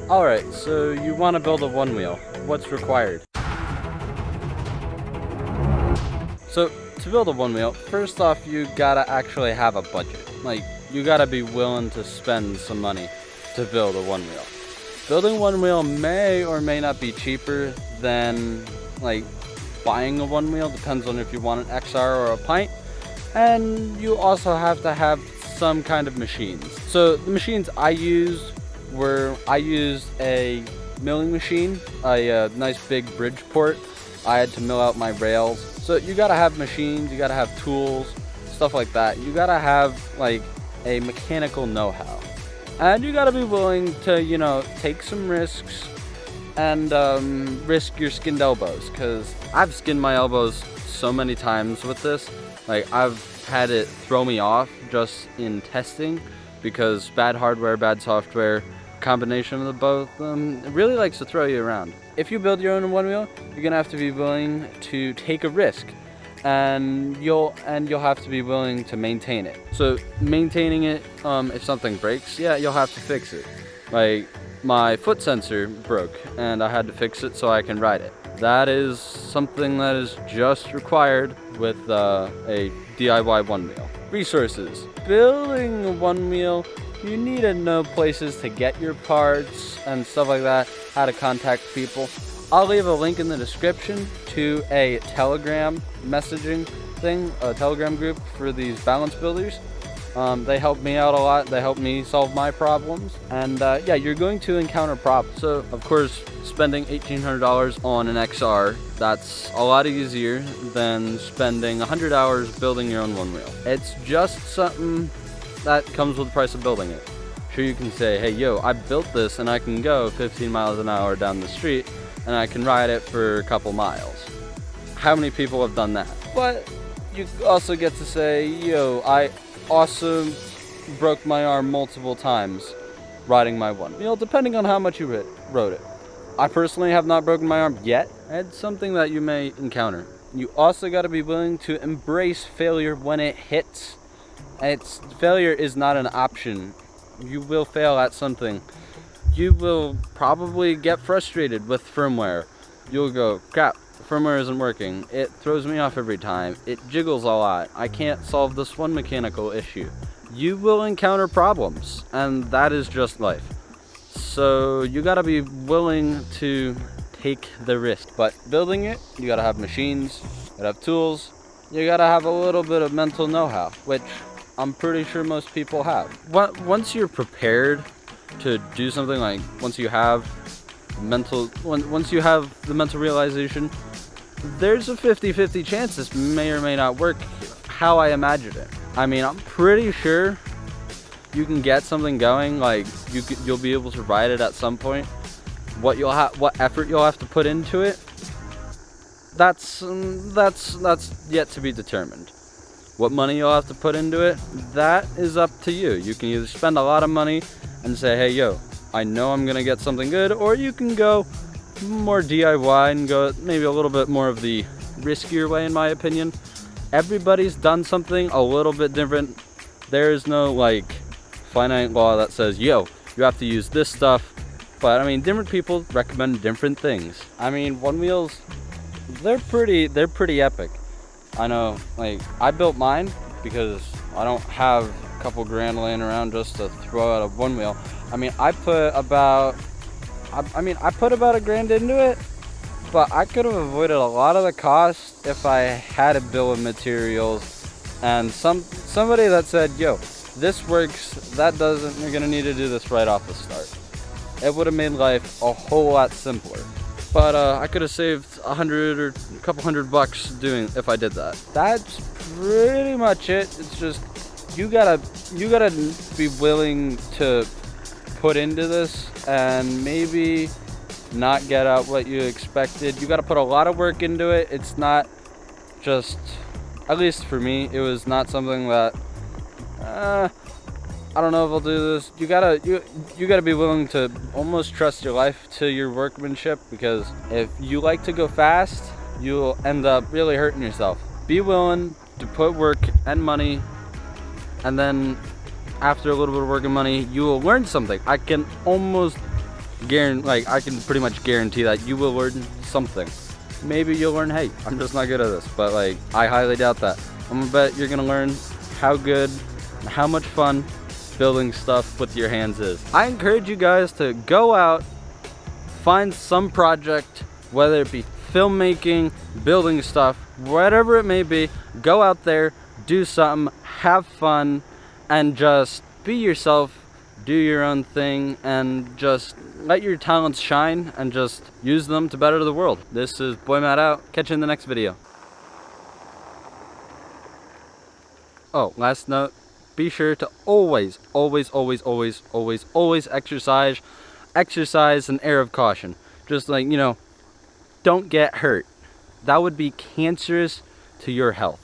Alright, so you want to build a OneWheel. What's required? So, to build a OneWheel, first off, you gotta actually have a budget. Like, you gotta be willing to spend some money to build a OneWheel. Building OneWheel may or may not be cheaper than, like, buying a OneWheel. Depends on if you want an XR or a pint. And you also have to have some kind of machines. So, the machines I used a milling machine, a nice big Bridgeport. I had to mill out my rails. So you gotta have machines, you gotta have tools, stuff like that. You gotta have like a mechanical know-how. And you gotta be willing to, you know, take some risks and risk your skinned elbows. Cause I've skinned my elbows so many times with this. Like I've had it throw me off just in testing because bad hardware, bad software, combination of the both it really likes to throw you around. If you build your own OneWheel, you're gonna have to be willing to take a risk, and you'll have to be willing to maintain it. So maintaining it, if something breaks, yeah, you'll have to fix it. Like my foot sensor broke and I had to fix it so I can ride it. That is something that is just required with a DIY OneWheel. Resources. Building a OneWheel, you need to know places to get your parts and stuff like that, how to contact people. I'll leave a link in the description to a Telegram messaging thing, a Telegram group for these balance builders. They help me out a lot. They help me solve my problems. And yeah, you're going to encounter problems. So of course, spending $1,800 on an XR, that's a lot easier than spending 100 hours building your own OneWheel. It's just something that comes with the price of building it. Sure, you can say, hey, yo, I built this and I can go 15 miles an hour down the street and I can ride it for a couple miles. How many people have done that? But you also get to say, yo, I also broke my arm multiple times riding my OneWheel, depending on how much you rode it. I personally have not broken my arm yet. It's something that you may encounter. You also got to be willing to embrace failure when it hits. Failure is not an option. You will fail at something. You will probably get frustrated with firmware. You'll go, crap, the firmware isn't working. It throws me off every time. It jiggles a lot. I can't solve this one mechanical issue. You will encounter problems, and that is just life. So you gotta be willing to take the risk. But building it, you gotta have machines, you gotta have tools, you gotta have a little bit of mental know-how, which I'm pretty sure most people have. Once you're prepared to do something, like once you have the mental realization, there's a 50-50 chance this may or may not work how I imagined it. I mean, I'm pretty sure you can get something going, like you'll be able to ride it at some point. What effort you'll have to put into it, that's yet to be determined. What money you'll have to put into it, that is up to you. You can either spend a lot of money and say, hey, yo, I know I'm gonna get something good, or you can go more DIY and go maybe a little bit more of the riskier way, in my opinion. Everybody's done something a little bit different. There is no like finite law that says, yo, you have to use this stuff. But I mean, different people recommend different things. I mean, OneWheels, they're pretty epic. I know, like, I built mine because I don't have a couple grand laying around just to throw out a OneWheel. I mean, I put about a grand into it, but I could have avoided a lot of the cost if I had a bill of materials and somebody that said, yo, this works, that doesn't, you're gonna need to do this right off the start. It would have made life a whole lot simpler. But I could have saved $100 or a couple $100 doing if I did that. That's pretty much it. It's just you gotta be willing to put into this and maybe not get out what you expected. You gotta put a lot of work into it. It's not just, at least for me, it was not something that I don't know if I'll do this. You gotta be willing to almost trust your life to your workmanship, because if you like to go fast, you'll end up really hurting yourself. Be willing to put work and money, and then after a little bit of work and money, you will learn something. I can almost like I can pretty much guarantee that you will learn something. Maybe you'll learn, hey, I'm just not good at this, but like I highly doubt that. I'm gonna bet you're gonna learn how good, how much fun building stuff with your hands is. I encourage you guys to go out, find some project, whether it be filmmaking, building stuff, whatever it may be. Go out there, do something, have fun, and just be yourself, do your own thing, and just let your talents shine and just use them to better the world. This is Boy Matt out. Catch you in the next video. Oh, last note, be sure to always exercise an air of caution. Just like, don't get hurt. That would be cancerous to your health.